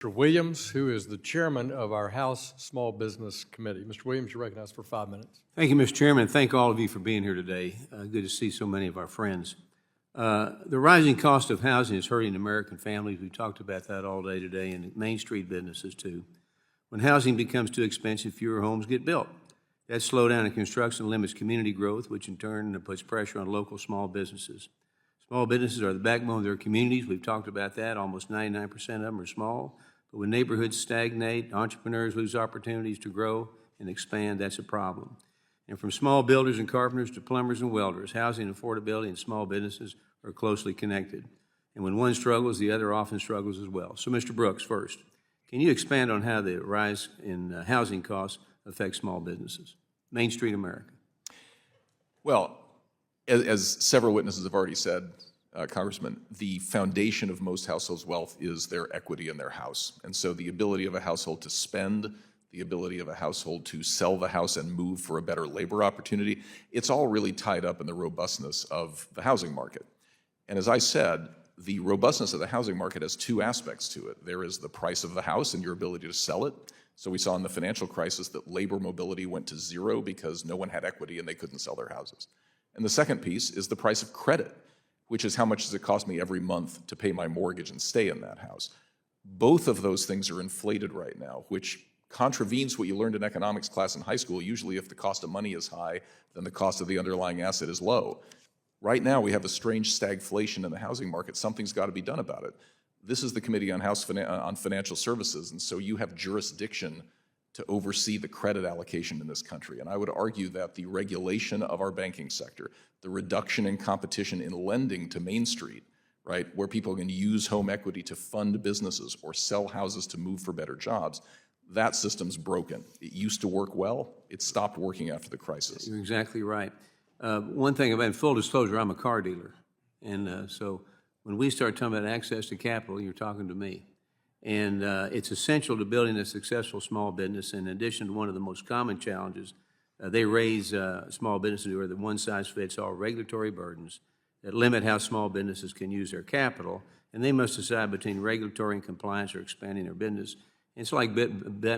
Mr. Williams, who is the chairman of our House Small Business Committee. Mr. Williams, you're recognized for 5 minutes. Thank you, Mr. Chairman. Thank all of you for being here today. Good to see so many of our friends. The rising cost of housing is hurting American families. We've talked about that all day today, and Main Street businesses too. When housing becomes too expensive, fewer homes get built. That slowdown in construction limits community growth, which in turn puts pressure on local small businesses. Small businesses are the backbone of their communities. We've talked about that. Almost 99% of them are small. But when neighborhoods stagnate, entrepreneurs lose opportunities to grow and expand. That's a problem. And from small builders and carpenters to plumbers and welders, housing affordability and small businesses are closely connected. And when one struggles, the other often struggles as well. So, Mr. Brooks, first, can you expand on how the rise in housing costs affects small businesses? Main Street America. Well, as several witnesses have already said, Congressman, the foundation of most households' wealth is their equity in their house. And so the ability of a household to spend, the ability of a household to sell the house and move for a better labor opportunity, it's all really tied up in the robustness of the housing market. And as I said, the robustness of the housing market has two aspects to it. There is the price of the house and your ability to sell it. So we saw in the financial crisis that labor mobility went to zero because no one had equity and they couldn't sell their houses. And the second piece is the price of credit, which is how much does it cost me every month to pay my mortgage and stay in that house. Both of those things are inflated right now, which contravenes what you learned in economics class in high school. Usually if the cost of money is high, then the cost of the underlying asset is low. Right now we have a strange stagflation in the housing market. Something's got to be done about it. This is the Committee on Financial Services, and so you have jurisdiction to oversee the credit allocation in this country. And I would argue that the regulation of our banking sector, the reduction in competition in lending to Main Street, right, where people can use home equity to fund businesses or sell houses to move for better jobs, that system's broken. It used to work well. It stopped working after the crisis. You're exactly right. One thing about full disclosure, I'm a car dealer. And so when we start talking about access to capital, you're talking to me. And it's essential to building a successful small business. In addition to one of the most common challenges, they raise small businesses who are the one-size-fits-all regulatory burdens that limit how small businesses can use their capital, and they must decide between regulatory and compliance or expanding their business. And it's like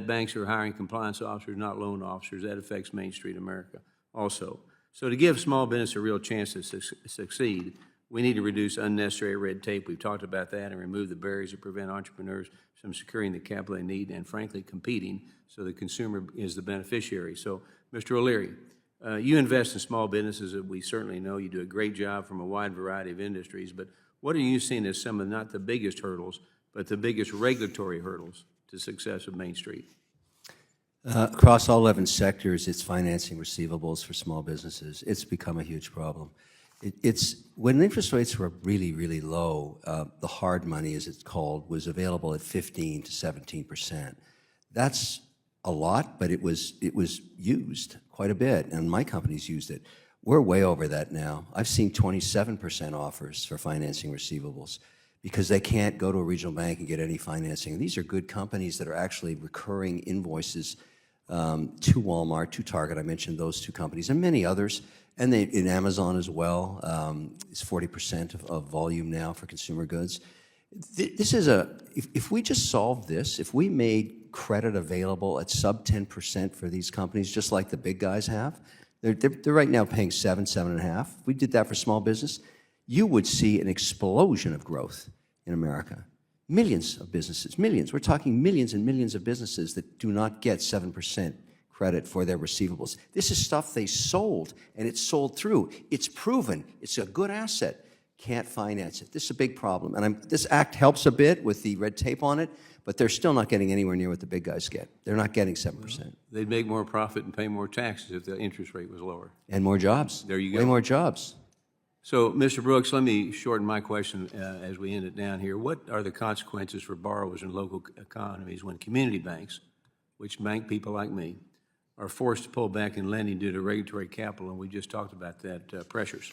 banks are hiring compliance officers, not loan officers. That affects Main Street America also. So to give small business a real chance to succeed, we need to reduce unnecessary red tape. We've talked about that, and remove the barriers that prevent entrepreneurs from securing the capital they need and, frankly, competing so the consumer is the beneficiary. So, Mr. O'Leary, you invest in small businesses that we certainly know. You do a great job from a wide variety of industries, but what are you seeing as some of not the biggest hurdles, but the biggest regulatory hurdles to success of Main Street? Across all 11 sectors, it's financing receivables for small businesses. It's become a huge problem. It's when interest rates were really, really low, the hard money, as it's called, was available at 15 to 17%. That's a lot, but it was used quite a bit, and my company's used it. We're way over that now. I've seen 27% offers for financing receivables because they can't go to a regional bank and get any financing. And these are good companies that are actually recurring invoices to Walmart, to Target. I mentioned those two companies, and many others. And in Amazon as well, it's 40% of volume now for consumer goods. This is if we just solved this, if we made credit available at sub 10% for these companies, just like the big guys have, they're right now paying 7.5. If we did that for small business, you would see an explosion of growth in America. Millions of businesses, millions. We're talking millions and millions of businesses that do not get 7% credit for their receivables. This is stuff they sold, and it's sold through. It's proven. It's a good asset. Can't finance it. This is a big problem. And this act helps a bit with the red tape on it, but they're still not getting anywhere near what the big guys get. They're not getting 7%. They'd make more profit and pay more taxes if the interest rate was lower. And more jobs. There you go. Way more jobs. So, Mr. Brooks, let me shorten my question as we end it down here. What are the consequences for borrowers in local economies when community banks, which bank people like me, are forced to pull back in lending due to regulatory capital, and we just talked about that, pressures?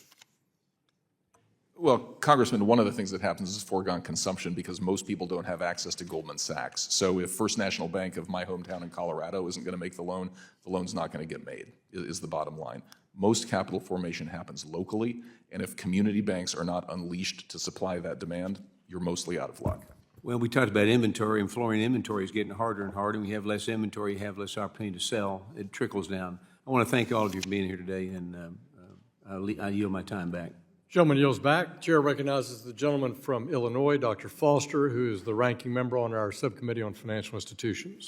Well, Congressman, one of the things that happens is foregone consumption because most people don't have access to Goldman Sachs. So if First National Bank of my hometown in Colorado isn't going to make the loan's not going to get made, is the bottom line. Most capital formation happens locally, and if community banks are not unleashed to supply that demand, you're mostly out of luck. Well, we talked about inventory, and flooring inventory is getting harder and harder. When you have less inventory, you have less opportunity to sell. It trickles down. I want to thank all of you for being here today, and I yield my time back. Gentleman yields back. Chair recognizes the gentleman from Illinois, Dr. Foster, who is the ranking member on our subcommittee on financial institutions.